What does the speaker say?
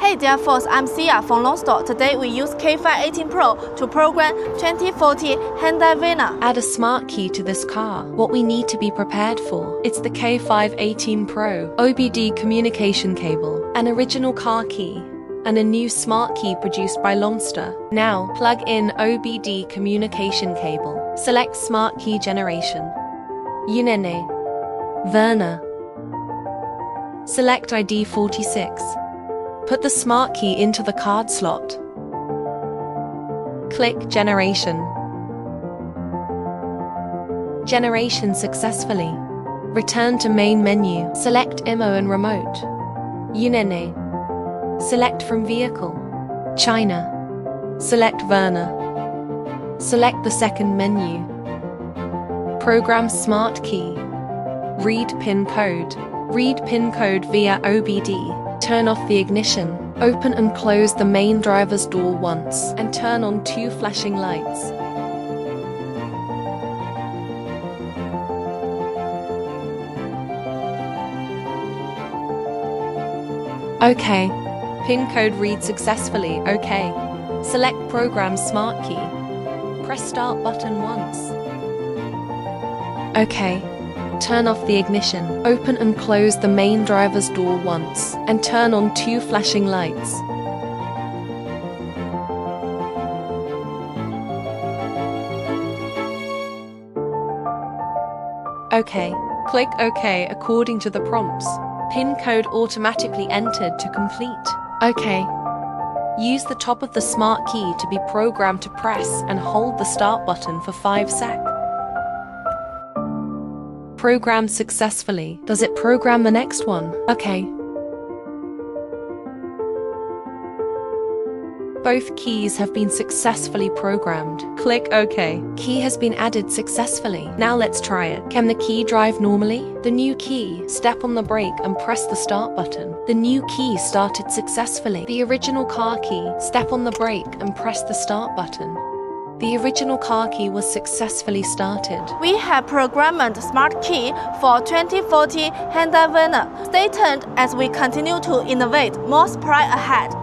Hey dear folks, I'm Sia from Lonsdor. Today we use K518PRO to program 2040 Hyundai Verna. Add a smart key to this car. What we need to be prepared for. It's the K518PRO, OBD communication cable, an original car key, and a new smart key produced by Lonsdor. Now, plug in OBD communication cable. Select smart key generation. Hyundai Verna. Select ID 46. Put the smart key into the card slot. Click Generation. Generation successfully. Return to main menu. Select IMO and remote. Hyundai. Select from vehicle. China. Select Verna. Select the second menu. Program smart key. Read PIN code. Read PIN code via OBD. Turn off the ignition. Open and close the main driver's door once and turn on 2 flashing lights. OK. PIN code read successfully. OK. Select Program Smart Key. Press Start button once. OK. Turn off the ignition. Open and close the main driver's door once and turn on 2 flashing lights. OK. Click OK according to the prompts. PIN code automatically entered to complete. OK. Use the top of the smart key to be programmed to press and hold the start button for 5 seconds. Programmed successfully. Does it program the next one? OK. Both keys have been successfully programmed. Click OK. Key has been added successfully. Now let's try it. Can the key drive normally? The new key. Step on the brake and press the start button. The new key started successfully. The original car key. Step on the brake and press the start button. The original car key was successfully started. We have programmed smart key for 2040 Hyundai Verna. Stay tuned as we continue to innovate more surprise ahead.